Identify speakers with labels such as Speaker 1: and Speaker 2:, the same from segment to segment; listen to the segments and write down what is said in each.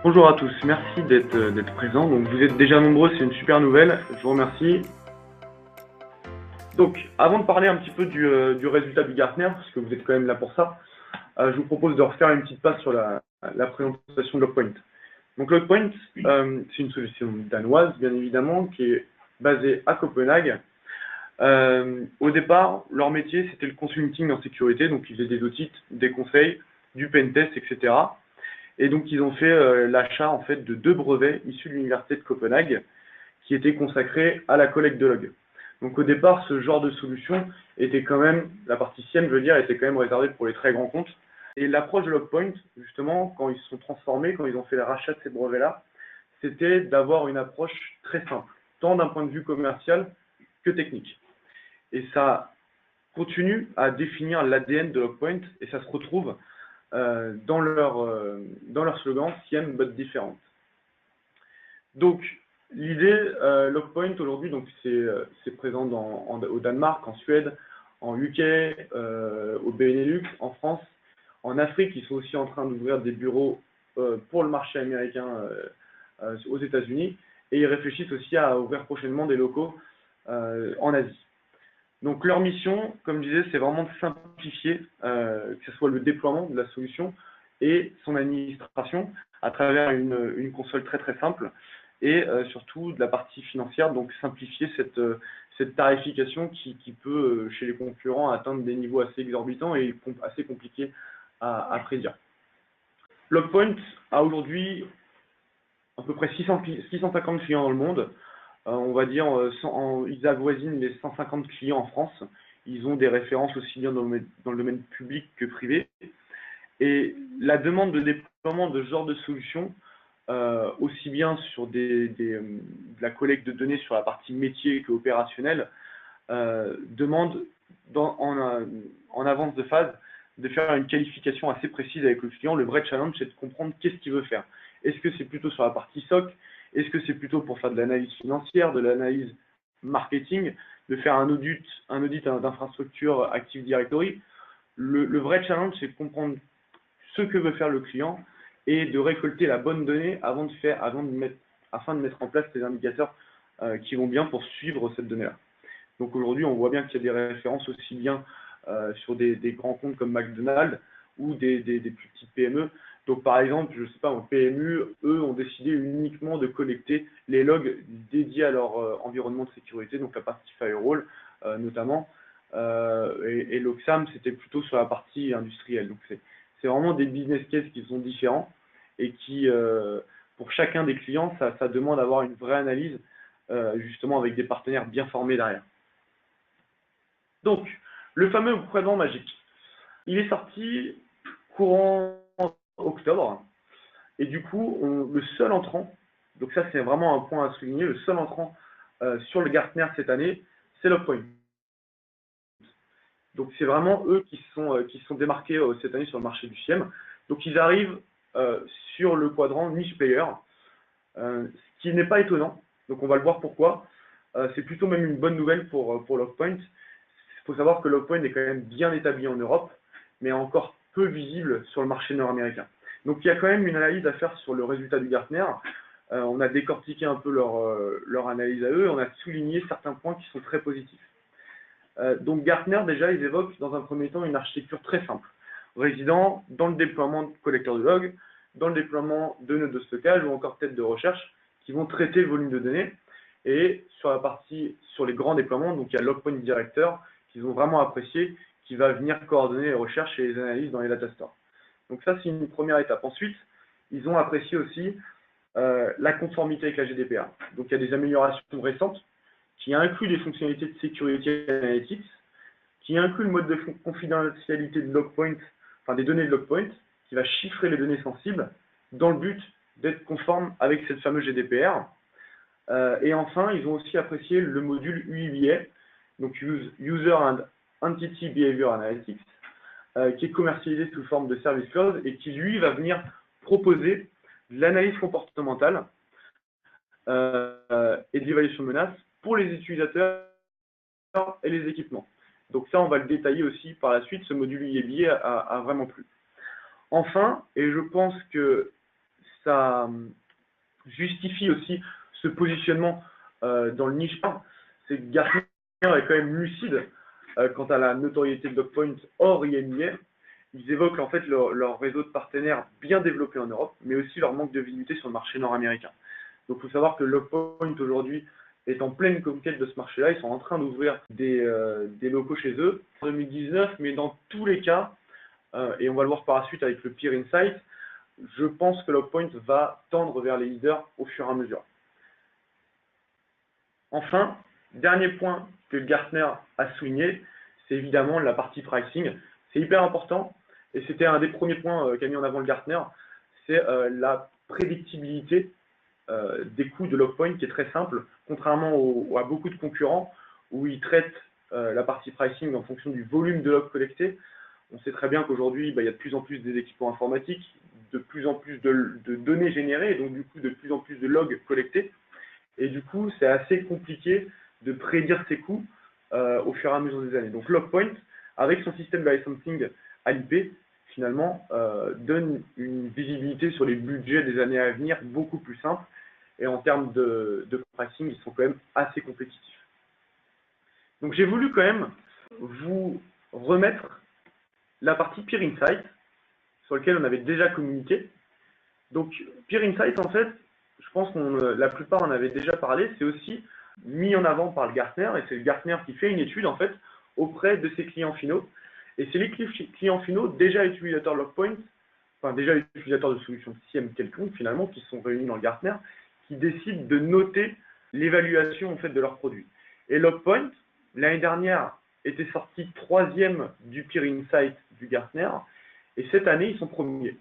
Speaker 1: Bonjour à tous, merci d'être présents. Donc vous êtes déjà nombreux, c'est une super nouvelle, je vous remercie. Donc avant de parler un petit peu du résultat du Gartner, parce que vous êtes quand même là pour ça, je vous propose de refaire une petite passe sur la présentation de Logpoint. Donc Logpoint, c'est une solution danoise bien évidemment, qui est basée à Copenhague. Au départ, leur métier c'était le consulting en sécurité, donc ils faisaient des audits, des conseils, du pentest, etc. Et donc, ils ont fait l'achat en fait de 2 brevets issus de l'université de Copenhague qui étaient consacrés à la collecte de logs. Donc, au départ, ce genre de solution était quand même, la partie SIEM, je veux dire, était quand même réservée pour les très grands comptes. Et l'approche de Logpoint, justement, quand ils se sont transformés, quand ils ont fait le rachat de ces brevets-là, c'était d'avoir une approche très simple, tant d'un point de vue commercial que technique. Et ça continue à définir l'ADN de Logpoint et ça se retrouve dans leur slogan SIEM but différente. Donc, l'idée, Logpoint aujourd'hui, donc c'est présent au Danemark, en Suède, en UK, au Benelux, en France, en Afrique. Ils sont aussi en train d'ouvrir des bureaux pour le marché américain aux États-Unis. Et ils réfléchissent aussi à ouvrir prochainement des locaux en Asie. Donc leur mission, comme je disais, c'est vraiment de simplifier, que ce soit le déploiement de la solution et son administration à travers une console très très simple et surtout de la partie financière, donc simplifier cette tarification qui peut, chez les concurrents, atteindre des niveaux assez exorbitants et assez compliqués à prédire. Logpoint a aujourd'hui à peu près 650 clients dans le monde. On va dire, ils avoisinent les 150 clients en France. Ils ont des références aussi bien dans le domaine public que privé. Et la demande de déploiement de ce genre de solution, aussi bien sur de la collecte de données sur la partie métier que opérationnelle, demande en avance de phase de faire une qualification assez précise avec le client. Le vrai challenge, c'est de comprendre qu'est-ce qu'il veut faire. Est-ce que c'est plutôt sur la partie SOC? Est-ce que c'est plutôt pour faire de l'analyse financière, de l'analyse marketing, de faire un audit d'infrastructure Active Directory? Le vrai challenge, c'est de comprendre ce que veut faire le client et de récolter la bonne donnée afin de mettre en place les indicateurs qui vont bien pour suivre cette donnée-là. Donc aujourd'hui, on voit bien qu'il y a des références aussi bien sur des grands comptes comme McDonald's ou des plus petites PME. Donc par exemple, je ne sais pas, en PMU, eux ont décidé uniquement de collecter les logs dédiés à leur environnement de sécurité, donc la partie firewall notamment. Et l'Oxam, c'était plutôt sur la partie industrielle. Donc c'est vraiment des business cases qui sont différents et qui, pour chacun des clients, ça demande d'avoir une vraie analyse, justement avec des partenaires bien formés derrière. Donc, le fameux quadrant magique. Il est sorti courant octobre. Et du coup, le seul entrant, donc ça c'est vraiment un point à souligner, le seul entrant sur le Gartner cette année, c'est Logpoint. Donc c'est vraiment eux qui se sont démarqués cette année sur le marché du SIEM. Donc ils arrivent sur le quadrant niche player, ce qui n'est pas étonnant. Donc on va le voir pourquoi. C'est plutôt même une bonne nouvelle pour Logpoint. Il faut savoir que Logpoint est quand même bien établi en Europe, mais encore peu visible sur le marché nord-américain. Donc il y a quand même une analyse à faire sur le résultat du Gartner. On a décortiqué un peu leur analyse à eux, on a souligné certains points qui sont très positifs. Donc Gartner, déjà, ils évoquent dans un premier temps une architecture très simple, résidant dans le déploiement de collecteurs de logs, dans le déploiement de nœuds de stockage ou encore têtes de recherche qui vont traiter le volume de données. Et sur la partie, sur les grands déploiements, donc il y a Logpoint Director qu'ils ont vraiment apprécié, qui va venir coordonner les recherches et les analyses dans les data stores. Donc ça, c'est une première étape. Ensuite, ils ont apprécié aussi la conformité avec la GDPR. Donc il y a des améliorations récentes qui incluent des fonctionnalités de sécurité analytics, qui inclut le mode de confidentialité de Logpoint, enfin des données de Logpoint, qui va chiffrer les données sensibles dans le but d'être conforme avec cette fameuse GDPR. Et enfin, ils ont aussi apprécié le module UEBA, donc User and Entity Behavior Analytics, qui est commercialisé sous forme de service cloud et qui, lui, va venir proposer de l'analyse comportementale et de l'évaluation de menaces pour les utilisateurs et les équipements. Donc ça, on va le détailler aussi par la suite, ce module UEBA a vraiment plu. Enfin, et je pense que ça justifie aussi ce positionnement dans le niche 1, c'est que Gartner est quand même lucide quant à la notoriété de Logpoint hors IMIA. Ils évoquent en fait leur réseau de partenaires bien développé en Europe, mais aussi leur manque de visibilité sur le marché nord-américain. Donc il faut savoir que Logpoint aujourd'hui est en pleine conquête de ce marché-là. Ils sont en train d'ouvrir des locaux chez eux en 2019, mais dans tous les cas, et on va le voir par la suite avec le Peer Insight, je pense que Logpoint va tendre vers les leaders au fur et à mesure. Enfin, dernier point que Gartner a souligné, c'est évidemment la partie pricing. C'est hyper important et c'était un des premiers points qu'a mis en avant le Gartner, c'est la prédictibilité des coûts de Logpoint qui est très simple, contrairement à beaucoup de concurrents où ils traitent la partie pricing en fonction du volume de logs collectés. On sait très bien qu'aujourd'hui, il y a de plus en plus des équipements informatiques, de plus en plus de données générées, et donc du coup de plus en plus de logs collectés. Et du coup, c'est assez compliqué de prédire ces coûts au fur et à mesure des années. Donc Logpoint, avec son système de licensing à l'IP, finalement, donne une visibilité sur les budgets des années à venir beaucoup plus simple. Et en termes de pricing, ils sont quand même assez compétitifs. Donc j'ai voulu quand même vous remettre la partie Peer Insight, sur laquelle on avait déjà communiqué. Donc Peer Insight, en fait, je pense que la plupart en avaient déjà parlé, c'est aussi mis en avant par le Gartner, et c'est le Gartner qui fait une étude, en fait, auprès de ses clients finaux. Et c'est les clients finaux déjà utilisateurs de Logpoint, enfin déjà utilisateurs de solutions SIEM quelconques, finalement, qui sont réunis dans le Gartner, qui décident de noter l'évaluation, en fait, de leurs produits. Et Logpoint, l'année dernière, était sorti 3e du Peer Insight du Gartner, et cette année, ils sont premiers.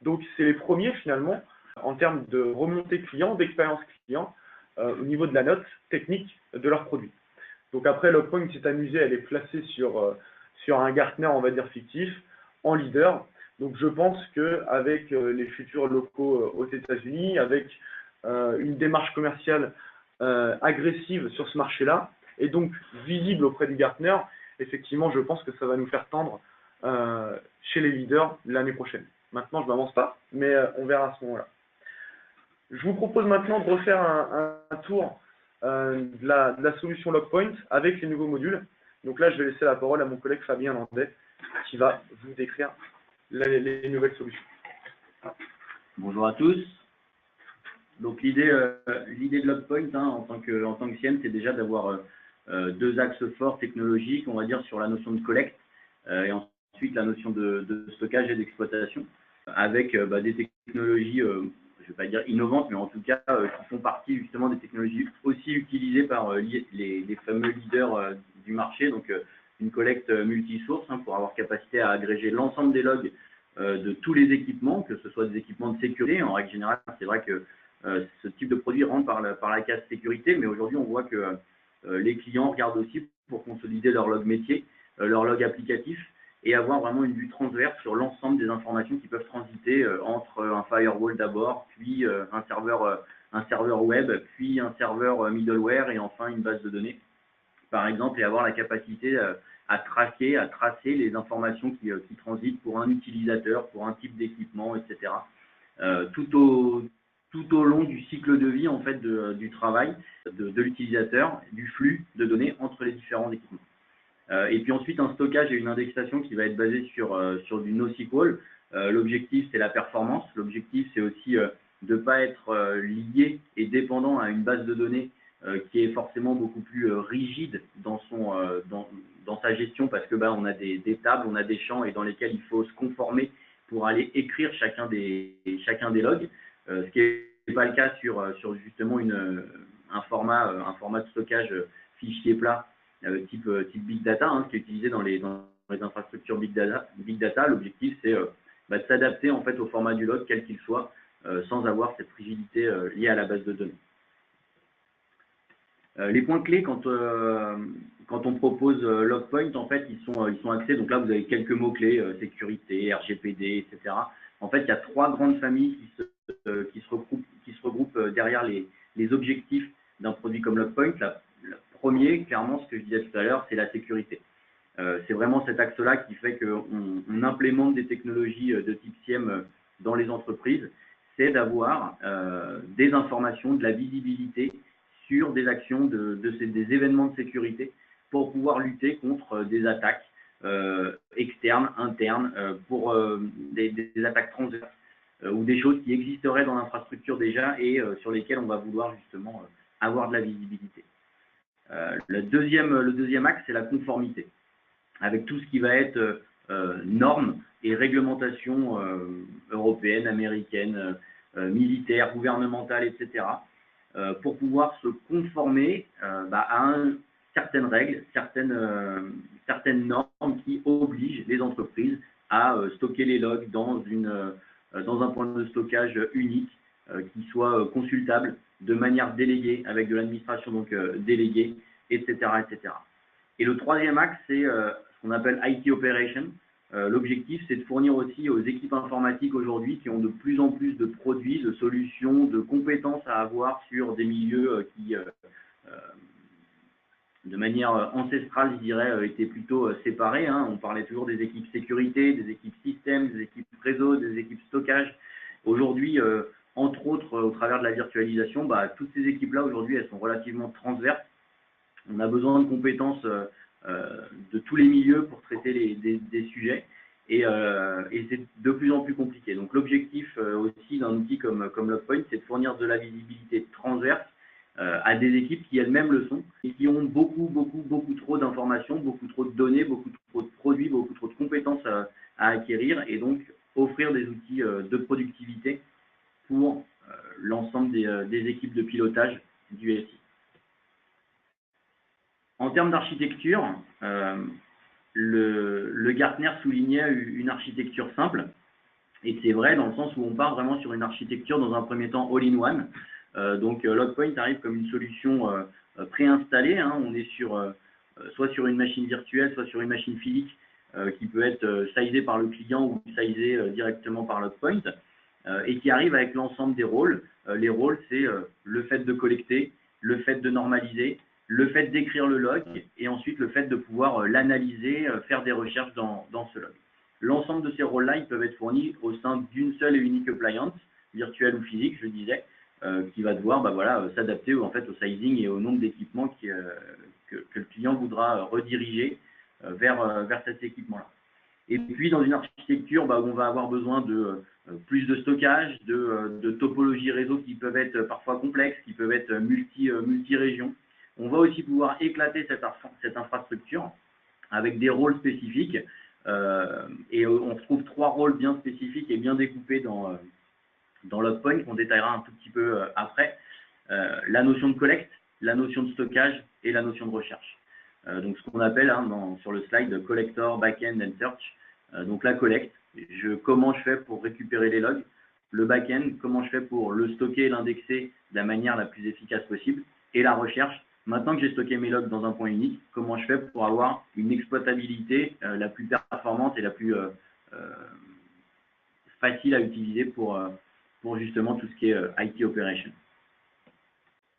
Speaker 1: Donc, c'est les premiers, finalement, en termes de remontée client, d'expérience client, au niveau de la note technique de leurs produits. Donc après, Logpoint s'est amusé à les placer sur un Gartner, on va dire fictif, en leader. Donc je pense qu'avec les futurs locaux aux États-Unis, avec une démarche commerciale agressive sur ce marché-là, et donc visible auprès du Gartner, effectivement, je pense que ça va nous faire tendre chez les leaders l'année prochaine. Maintenant, je ne m'avance pas, mais on verra à ce moment-là. Je vous propose maintenant de refaire un tour de la solution Logpoint avec les nouveaux modules. Donc là, je vais laisser la parole à mon collègue Fabien Landais qui va vous décrire les nouvelles solutions.
Speaker 2: Bonjour à tous. Donc l'idée de Logpoint en tant que SIEM, c'est déjà d'avoir deux axes forts technologiques, on va dire, sur la notion de collecte et ensuite la notion de stockage et d'exploitation, avec des technologies, je ne vais pas dire innovantes, mais en tout cas qui font partie justement des technologies aussi utilisées par les fameux leaders du marché, donc une collecte multisource pour avoir capacité à agréger l'ensemble des logs de tous les équipements, que ce soit des équipements de sécurité. En règle générale, c'est vrai que ce type de produit rentre par la case sécurité, mais aujourd'hui on voit que les clients regardent aussi pour consolider leur log métier, leur log applicatif, et avoir vraiment une vue transverse sur l'ensemble des informations qui peuvent transiter entre un firewall d'abord, puis un serveur web, puis un serveur middleware et enfin une base de données, par exemple, et avoir la capacité à tracer les informations qui transitent pour un utilisateur, pour un type d'équipement, etc. Tout au long du cycle de vie en fait du travail de l'utilisateur, du flux de données entre les différents équipements. Et puis ensuite, un stockage et une indexation qui va être basé sur du NoSQL. L'objectif, c'est la performance. L'objectif, c'est aussi de ne pas être lié et dépendant à une base de données qui est forcément beaucoup plus rigide dans sa gestion, parce que on a des tables, on a des champs et dans lesquels il faut se conformer pour aller écrire chacun des logs, ce qui n'est pas le cas sur justement un format de stockage fichier plat type Big Data, qui est utilisé dans les infrastructures Big Data. L'objectif, c'est de s'adapter en fait au format du log, quel qu'il soit, sans avoir cette rigidité liée à la base de données. Les points clés quand on propose Logpoint, en fait, ils sont axés. Donc là, vous avez quelques mots-clés, sécurité, RGPD, etc. En fait, il y a trois grandes familles qui se regroupent derrière les objectifs d'un produit comme Logpoint. Le premier, clairement, ce que je disais tout à l'heure, c'est la sécurité. C'est vraiment cet axe-là qui fait qu'on implémente des technologies de type SIEM dans les entreprises. c'est d'avoir des informations, de la visibilité sur des actions, des événements de sécurité pour pouvoir lutter contre des attaques externes, internes, pour des attaques transverses ou des choses qui existeraient dans l'infrastructure déjà et sur lesquelles on va vouloir justement avoir de la visibilité. Le deuxième axe, c'est la conformité, avec tout ce qui va être normes et réglementations européennes, américaines, militaires, gouvernementales, etc., pour pouvoir se conformer à certaines règles, certaines normes qui obligent les entreprises à stocker les logs dans un point de stockage unique qui soit consultable de manière déléguée, avec de l'administration donc déléguée, etc., etc. Et le troisième axe, c'est ce qu'on appelle IT Operation. L'objectif, c'est de fournir aussi aux équipes informatiques aujourd'hui qui ont de plus en plus de produits, de solutions, de compétences à avoir sur des milieux qui, de manière ancestrale, je dirais, étaient plutôt séparés. Hein. On parlait toujours des équipes sécurité, des équipes système, des équipes réseau, des équipes stockage. Aujourd'hui, entre autres, au travers de la virtualisation, toutes ces équipes-là, aujourd'hui, elles sont relativement transverses. On a besoin de compétences de tous les milieux pour traiter des sujets et c'est de plus en plus compliqué. Donc l'objectif aussi d'un outil comme Logpoint, c'est de fournir de la visibilité transverse à des équipes qui elles-mêmes le sont et qui ont beaucoup trop d'informations, beaucoup trop de données, beaucoup trop de produits, beaucoup trop de compétences à acquérir et donc offrir des outils de productivité pour l'ensemble des équipes de pilotage du SI. En termes d'architecture, le Gartner soulignait une architecture simple, et c'est vrai dans le sens où on part vraiment sur une architecture dans un premier temps all-in-one. Donc Logpoint arrive comme une solution préinstallée, hein. On est soit sur une machine virtuelle, soit sur une machine physique qui peut être sizée par le client ou sizée directement par Logpoint, et qui arrive avec l'ensemble des rôles. Les rôles, c'est le fait de collecter, le fait de normaliser, le fait d'écrire le log et ensuite le fait de pouvoir l'analyser, faire des recherches dans ce log. L'ensemble de ces rôles-là, ils peuvent être fournis au sein d'une seule et unique appliance, virtuelle ou physique, je disais, qui va devoir s'adapter en fait, au sizing et au nombre d'équipements que le client voudra rediriger vers cet équipement-là. Et puis, dans une architecture où on va avoir besoin de plus de stockage, de topologies réseau qui peuvent être parfois complexes, qui peuvent être multi-régions, on va aussi pouvoir éclater cette infrastructure avec des rôles spécifiques. Et on retrouve 3 rôles bien spécifiques et bien découpés dans Logpoint, qu'on détaillera un tout petit peu après. La notion de collecte, la notion de stockage et la notion de recherche. Donc, ce qu'on appelle sur le slide collector, backend and search. Donc, la collecte, comment je fais pour récupérer les logs. Le backend, comment je fais pour le stocker et l'indexer de la manière la plus efficace possible. Et la recherche, maintenant que j'ai stocké mes logs dans un point unique, comment je fais pour avoir une exploitabilité la plus performante et la plus facile à utiliser pour justement tout ce qui est IT Operation.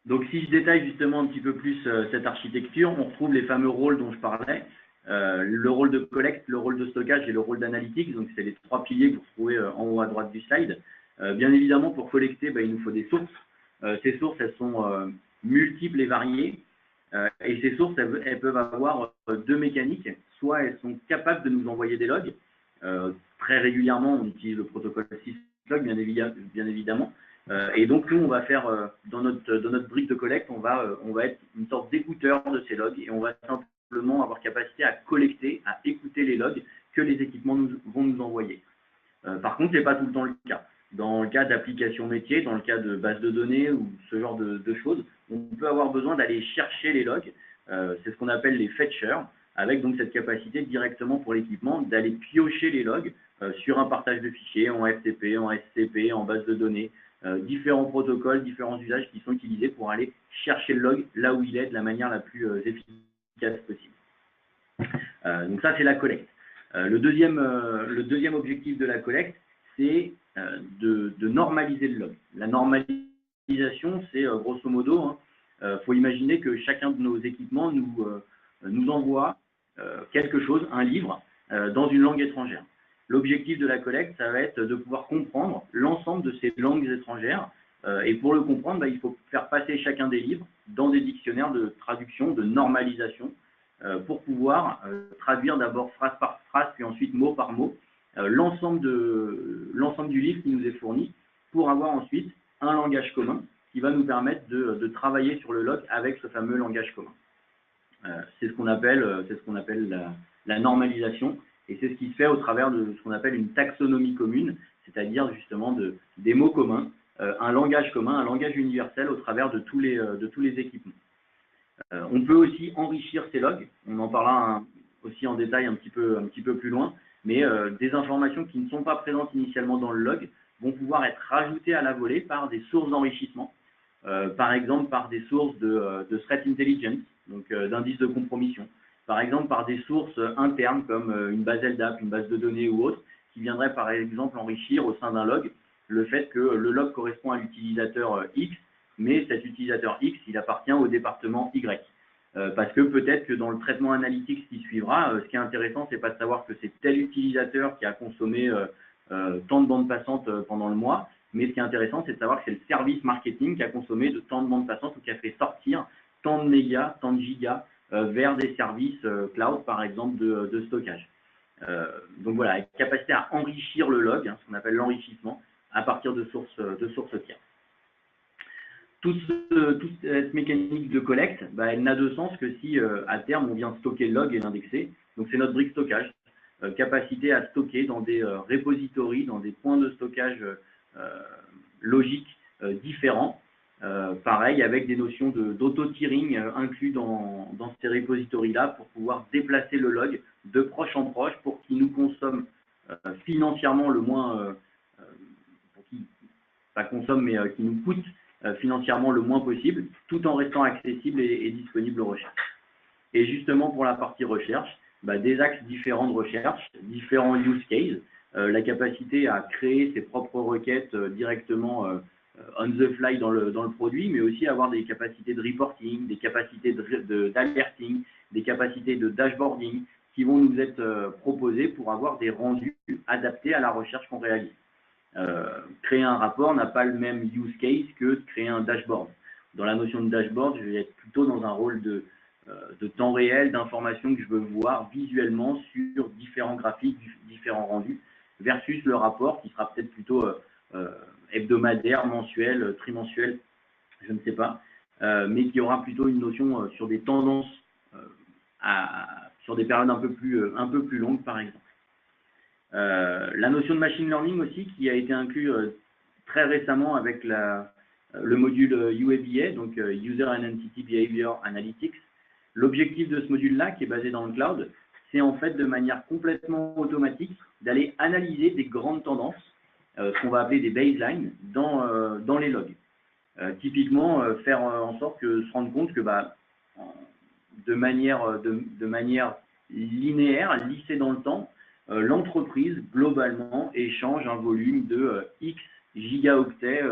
Speaker 2: Donc, si je détaille justement un petit peu plus cette architecture, on retrouve les fameux rôles dont je parlais, le rôle de collecte, le rôle de stockage et le rôle d'analytique. Donc, c'est les 3 piliers que vous retrouvez en haut à droite du slide. Bien évidemment, pour collecter, il nous faut des sources. Ces sources, elles sont multiples et variées. Et ces sources, elles peuvent avoir 2 mécaniques. Soit elles sont capables de nous envoyer des logs. Très régulièrement, on utilise le protocole syslog, bien évidemment. Et donc, nous, on va faire, dans notre brique de collecte, on va être une sorte d'écouteur de ces logs et on va simplement avoir capacité à collecter, à écouter les logs que les équipements vont nous envoyer. Par contre, ce n'est pas tout le temps le cas. Dans le cas d'applications métiers, dans le cas de bases de données ou ce genre de choses, on peut avoir besoin d'aller chercher les logs. C'est ce qu'on appelle les fetchers, avec donc cette capacité directement pour l'équipement d'aller piocher les logs sur un partage de fichiers en FTP, en SCP, en base de données, différents protocoles, différents usages qui sont utilisés pour aller chercher le log là où il est de la manière la plus efficace possible. Donc ça, c'est la collecte. Le deuxième objectif de la collecte, c'est de normaliser le log. La normalisation, c'est grosso modo, faut imaginer que chacun de nos équipements nous envoie quelque chose, un livre, dans une langue étrangère. L'objectif de la collecte, ça va être de pouvoir comprendre l'ensemble de ces langues étrangères. Et pour le comprendre, il faut faire passer chacun des livres dans des dictionnaires de traduction, de normalisation, pour pouvoir traduire d'abord phrase par phrase, puis ensuite mot par mot, l'ensemble du livre qui nous est fourni, pour avoir ensuite un langage commun qui va nous permettre de travailler sur le log avec ce fameux langage commun. C'est ce qu'on appelle la normalisation, et c'est ce qui se fait au travers de ce qu'on appelle une taxonomie commune, c'est-à-dire justement des mots communs, un langage commun, un langage universel au travers de tous les équipements. On peut aussi enrichir ces logs, on en parlera aussi en détail un petit peu plus loin, mais des informations qui ne sont pas présentes initialement dans le log vont pouvoir être rajoutées à la volée par des sources d'enrichissement, par exemple par des sources de threat intelligence, donc d'indices de compromission, par exemple par des sources internes comme une base LDAP, une base de données ou autre, qui viendraient par exemple enrichir au sein d'un log le fait que le log correspond à l'utilisateur X, mais cet utilisateur X, il appartient au département Y. Parce que peut-être que dans le traitement analytique qui suivra, ce qui est intéressant, c'est pas de savoir que c'est tel utilisateur qui a consommé tant de bandes passantes pendant le mois, mais ce qui est intéressant, c'est de savoir que c'est le service marketing qui a consommé de tant de bandes passantes ou qui a fait sortir tant de mégas, tant de gigas vers des services cloud, par exemple, de stockage. Donc voilà, capacité à enrichir le log, ce qu'on appelle l'enrichissement, à partir de sources tierces. Toute cette mécanique de collecte, elle n'a de sens que si à terme on vient stocker le log et l'indexer. Donc c'est notre brique stockage, capacité à stocker dans des repositories, dans des points de stockage logiques différents. Pareil avec des notions d'auto-tiering inclus dans ces repositories-là pour pouvoir déplacer le log de proche en proche pour qu'il nous consomme financièrement le moins, pour qu'il pas consomme mais qui nous coûte financièrement le moins possible, tout en restant accessible et disponible aux recherches. Et justement pour la partie recherche, des axes différents de recherche, différents use cases, la capacité à créer ses propres requêtes directement on the fly dans le produit, mais aussi avoir des capacités de reporting, des capacités d'alerting, des capacités de dashboarding qui vont nous être proposées pour avoir des rendus adaptés à la recherche qu'on réalise. Créer un rapport n'a pas le même use case que de créer un dashboard. Dans la notion de dashboard, je vais être plutôt dans un rôle de temps réel, d'informations que je veux voir visuellement sur différents graphiques, différents rendus, versus le rapport qui sera peut-être plutôt hebdomadaire, mensuel, trimensuel, je ne sais pas, mais qui aura plutôt une notion sur des tendances, sur des périodes un peu plus longues, par exemple. La notion de machine learning aussi, qui a été inclus très récemment avec le module UABA, donc User and Entity Behavior Analytics. L'objectif de ce module-là, qui est basé dans le cloud, c'est en fait de manière complètement automatique d'aller analyser des grandes tendances, ce qu'on va appeler des baselines, dans les logs. Typiquement, faire en sorte que se rendre compte que de manière linéaire, lissée dans le temps, l'entreprise, globalement, échange un volume de X gigaoctets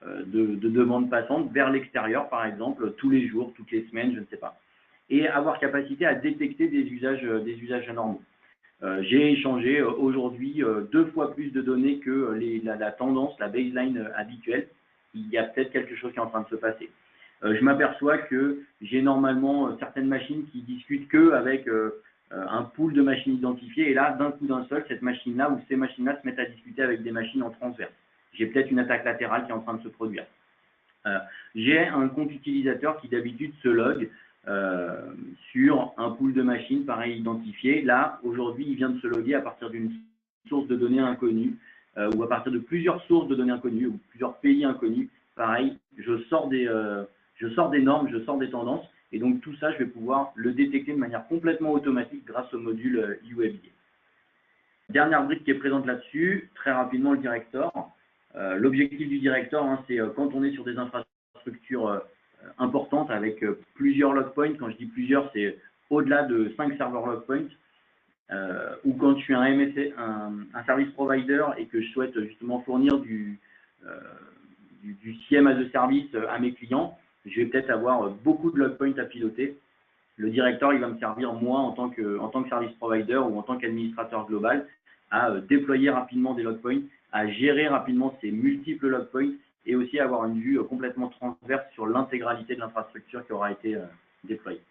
Speaker 2: de demandes passantes vers l'extérieur, par exemple, tous les jours, toutes les semaines, je ne sais pas. Et avoir capacité à détecter des usages anormaux. J'ai échangé aujourd'hui 2 fois plus de données que la tendance, la baseline habituelle. Il y a peut-être quelque chose qui est en train de se passer. Je m'aperçois que j'ai normalement certaines machines qui discutent qu'avec un pool de machines identifiées, et là, d'un coup d'un seul, cette machine-là ou ces machines-là se mettent à discuter avec des machines en transverse. J'ai peut-être une attaque latérale qui est en train de se produire. J'ai un compte utilisateur qui d'habitude se log sur un pool de machines, pareil, identifié. Là, aujourd'hui, il vient de se loguer à partir d'une source de données inconnue ou à partir de plusieurs sources de données inconnues ou plusieurs pays inconnus. Pareil, je sors des normes, je sors des tendances. Et donc, tout ça, je vais pouvoir le détecter de manière complètement automatique grâce au module UABA. Dernière brique qui est présente là-dessus, très rapidement, le director. L'objectif du director, c'est quand on est sur des infrastructures importantes avec plusieurs log points. Quand je dis plusieurs, c'est au-delà de 5 serveurs log points. Ou quand je suis un service provider et que je souhaite justement fournir du CIEM as a service à mes clients, je vais peut-être avoir beaucoup de log points à piloter. Le directeur, il va me servir, moi, en tant que service provider ou en tant qu'administrateur global, à déployer rapidement des log points, à gérer rapidement ces multiples log points et aussi avoir une vue complètement transverse sur l'intégralité de l'infrastructure qui aura été déployée.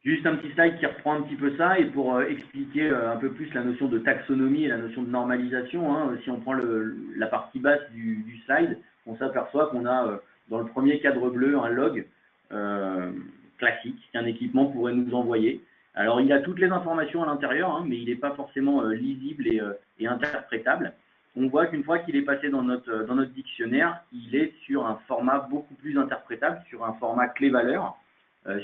Speaker 2: Juste un petit slide qui reprend un petit peu ça et pour expliquer un peu plus la notion de taxonomie et la notion de normalisation, hein, si on prend la partie basse du slide, on s'aperçoit qu'on a dans le premier cadre bleu un log classique qu'un équipement pourrait nous envoyer. Alors il a toutes les informations à l'intérieur, hein, mais il n'est pas forcément lisible et interprétable. On voit qu'une fois qu'il est passé dans notre dictionnaire, il est sur un format beaucoup plus interprétable, sur un format clé-valeur,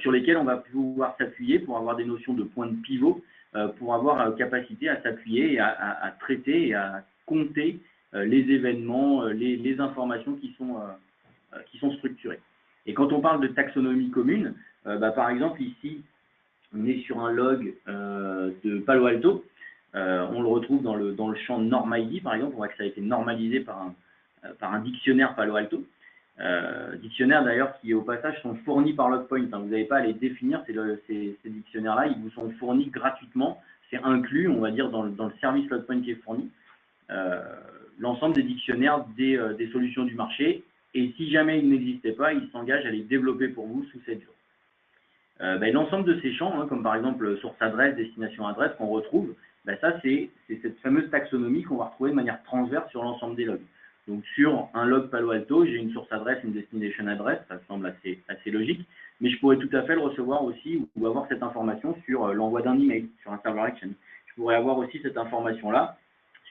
Speaker 2: sur lesquels on va pouvoir s'appuyer pour avoir des notions de points de pivot, pour avoir capacité à s'appuyer et à traiter et à compter les événements, les informations qui sont structurées. Et quand on parle de taxonomie commune, par exemple ici, on est sur un log de Palo Alto, on le retrouve dans le champ NormID par exemple, on voit que ça a été normalisé par un dictionnaire Palo Alto. Dictionnaires d'ailleurs qui au passage sont fournis par Logpoint, hein. Vous n'avez pas à les définir, ces dictionnaires-là, ils vous sont fournis gratuitement, c'est inclus, on va dire, dans le service Logpoint qui est fourni, l'ensemble des dictionnaires des solutions du marché, et si jamais ils n'existaient pas, ils s'engagent à les développer pour vous sous 7 jours. L'ensemble de ces champs, hein, comme par exemple source adresse, destination adresse qu'on retrouve, ça c'est cette fameuse taxonomie qu'on va retrouver de manière transverse sur l'ensemble des logs. Donc sur un log Palo Alto, j'ai une source adresse, une destination adresse, ça semble assez logique, mais je pourrais tout à fait le recevoir aussi ou avoir cette information sur l'envoi d'un email, sur un server exchange. Je pourrais avoir aussi cette information-là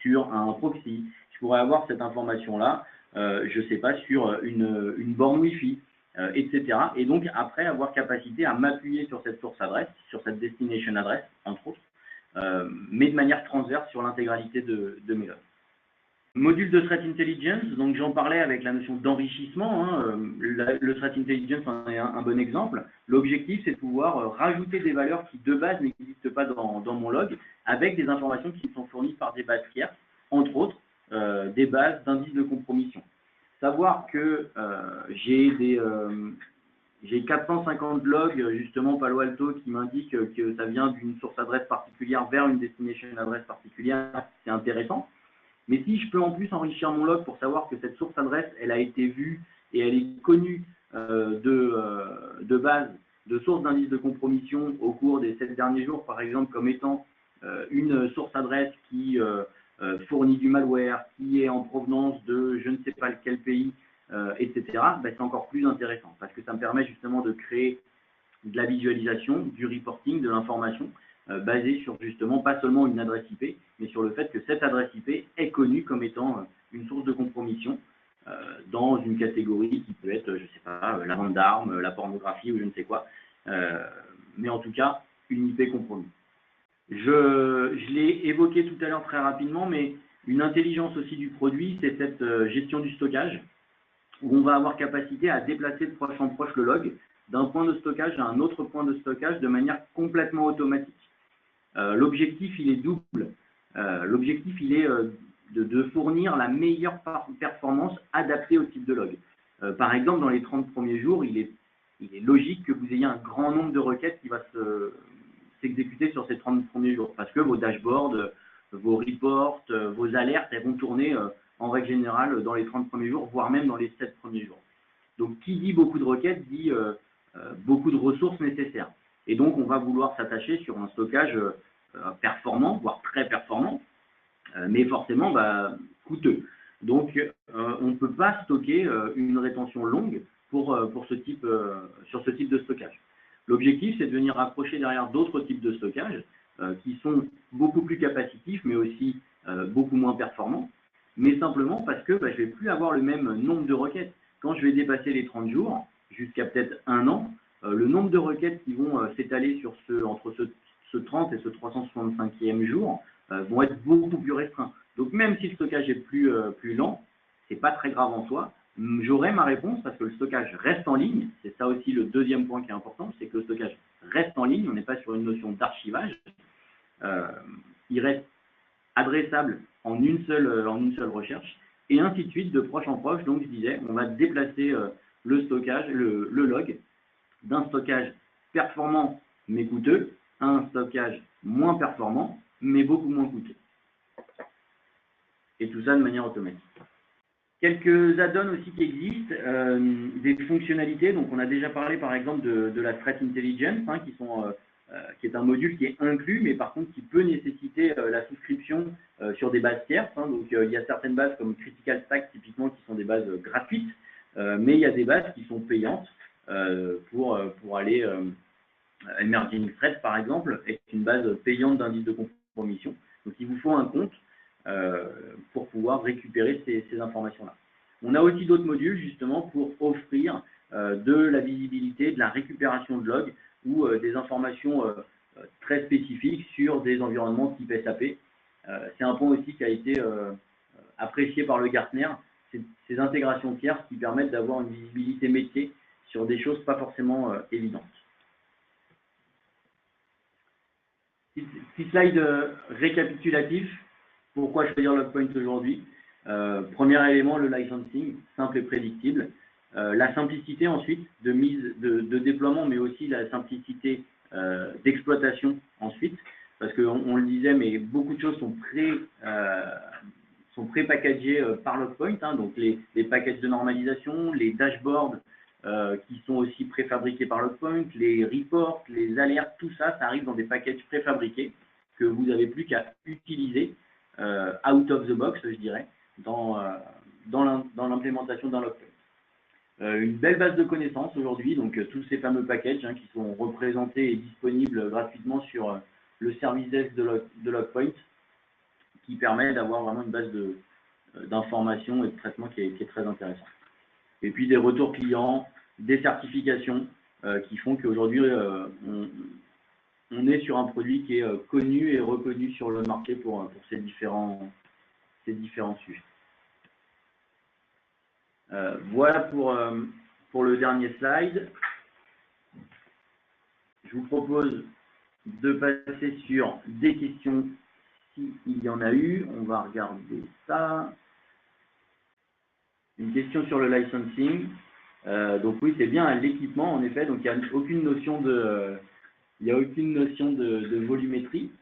Speaker 2: sur un proxy. Je pourrais avoir cette information-là, je ne sais pas, sur une borne Wi-Fi, etc. Et donc après avoir capacité à m'appuyer sur cette source adresse, sur cette destination adresse, entre autres, mais de manière transverse sur l'intégralité de mes logs. Module de Threat Intelligence, donc j'en parlais avec la notion d'enrichissement, hein, le Threat Intelligence en est un bon exemple. L'objectif, c'est de pouvoir rajouter des valeurs qui de base n'existent pas dans mon log, avec des informations qui sont fournies par des bases tierces, entre autres des bases d'indices de compromission. Savoir que j'ai 450 logs, justement Palo Alto, qui m'indiquent que ça vient d'une source adresse particulière vers une destination adresse particulière, c'est intéressant. Mais si je peux en plus enrichir mon log pour savoir que cette source adresse, elle a été vue et elle est connue de base, de source d'indice de compromission au cours des 7 derniers jours, par exemple, comme étant une source adresse qui fournit du malware, qui est en provenance de je ne sais pas quel pays, etc., c'est encore plus intéressant parce que ça me permet justement de créer de la visualisation, du reporting, de l'information, basé sur justement pas seulement une adresse IP, mais sur le fait que cette adresse IP est connue comme étant une source de compromission dans une catégorie qui peut être, je ne sais pas, la vente d'armes, la pornographie ou je ne sais quoi, mais en tout cas, une IP compromise. Je l'ai évoqué tout à l'heure très rapidement, mais une intelligence aussi du produit, c'est cette gestion du stockage, où on va avoir capacité à déplacer de proche en proche le log d'un point de stockage à un autre point de stockage de manière complètement automatique. L'objectif, il est double. L'objectif, il est de fournir la meilleure performance adaptée au type de log. Par exemple, dans les 30 premiers jours, il est logique que vous ayez un grand nombre de requêtes qui va s'exécuter sur ces 30 premiers jours, parce que vos dashboards, vos reports, vos alertes, elles vont tourner en règle générale dans les 30 premiers jours, voire même dans les 7 premiers jours. Donc, qui dit beaucoup de requêtes dit beaucoup de ressources nécessaires. Et donc, on va vouloir s'attacher sur un stockage performant, voire très performant, mais forcément coûteux. Donc, on ne peut pas stocker une rétention longue sur ce type de stockage. L'objectif, c'est de venir accrocher derrière d'autres types de stockage qui sont beaucoup plus capacitifs, mais aussi beaucoup moins performants, mais simplement parce que je ne vais plus avoir le même nombre de requêtes. Quand je vais dépasser les 30 jours, jusqu'à peut-être 1 an, le nombre de requêtes qui vont s'étaler sur entre ce 30 et ce 365e jour vont être beaucoup plus restreints. Donc même si le stockage est plus lent, ce n'est pas très grave en soi. J'aurai ma réponse parce que le stockage reste en ligne. C'est ça aussi le deuxième point qui est important, c'est que le stockage reste en ligne. On n'est pas sur une notion d'archivage. Il reste adressable en une seule recherche et ainsi de suite, de proche en proche. Donc je disais, on va déplacer le stockage, le log d'un stockage performant mais coûteux un stockage moins performant, mais beaucoup moins coûteux. Et tout ça de manière automatique. Quelques add-ons aussi qui existent, des fonctionnalités. Donc, on a déjà parlé, par exemple, de la Threat Intelligence, hein, qui est un module qui est inclus, mais par contre, qui peut nécessiter la souscription sur des bases tierces. Hein. Donc, il y a certaines bases comme Critical Stack, typiquement, qui sont des bases gratuites, mais il y a des bases qui sont payantes pour aller Emerging Threat, par exemple, est une base payante d'indice de compromission. Donc, il vous faut un compte pour pouvoir récupérer ces informations-là. On a aussi d'autres modules justement pour offrir de la visibilité, de la récupération de logs ou des informations très spécifiques sur des environnements type SAP. C'est un point aussi qui a été apprécié par le Gartner, ces intégrations tierces qui permettent d'avoir une visibilité métier sur des choses pas forcément évidentes. Petit slide récapitulatif. Pourquoi choisir LogPoint aujourd'hui? Premier élément, le licensing, simple et prédictible. La simplicité ensuite de déploiement, mais aussi la simplicité d'exploitation ensuite. Parce qu'on le disait, mais beaucoup de choses sont pré-packagées par LogPoint. Hein, donc les packages de normalisation, les dashboards qui sont aussi préfabriqués par LogPoint, les reports, les alertes, tout ça, ça arrive dans des packages préfabriqués que vous n'avez plus qu'à utiliser out of the box, je dirais, dans l'implémentation d'un LogPoint. Une belle base de connaissances aujourd'hui, donc tous ces fameux packages hein, qui sont représentés et disponibles gratuitement sur le service desk de LogPoint, qui permet d'avoir vraiment une base d'informations et de traitement qui est très intéressante. Et puis des retours clients, des certifications qui font qu'aujourd'hui, on est sur un produit qui est connu et reconnu sur le marché pour ces différents sujets. Voilà pour le dernier slide. Je vous propose de passer sur des questions s'il y en a eu. On va regarder ça. Une question sur le licensing. Donc oui, c'est bien l'équipement en effet. Donc il n'y a aucune notion de volumétrie.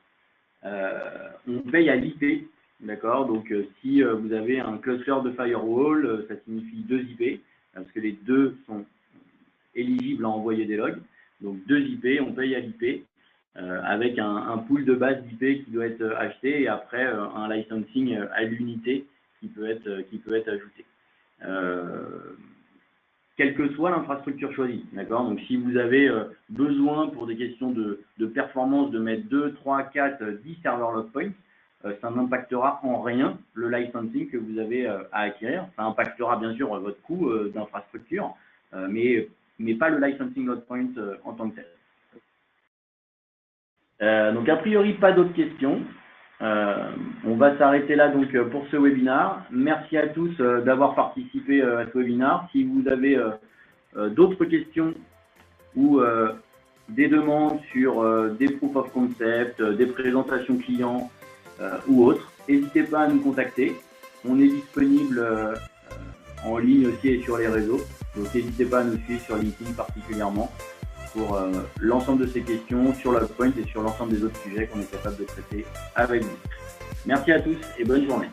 Speaker 2: On paye à l'IP, d'accord. Donc si vous avez un cluster de firewall, ça signifie 2 IP, parce que les deux sont éligibles à envoyer des logs. Donc 2 IP, on paye à l'IP, avec un pool de base d'IP qui doit être acheté et après un licensing à l'unité qui peut être ajouté. Quelle que soit l'infrastructure choisie, d'accord. Donc si vous avez besoin pour des questions de performance de mettre 2, 3, 4, 10 serveurs LogPoint, ça n'impactera en rien le licensing que vous avez à acquérir. Ça impactera bien sûr votre coût d'infrastructure, mais pas le licensing LogPoint en tant que tel. Donc a priori pas d'autres questions. On va s'arrêter là donc pour ce webinaire. Merci à tous d'avoir participé à ce webinaire. Si vous avez d'autres questions ou des demandes sur des proof of concept, des présentations clients ou autres, n'hésitez pas à nous contacter. On est disponible en ligne aussi et sur les réseaux. Donc n'hésitez pas à nous suivre sur LinkedIn particulièrement pour l'ensemble de ces questions sur LogPoint et sur l'ensemble des autres sujets qu'on est capable de traiter avec vous. Merci à tous et bonne journée.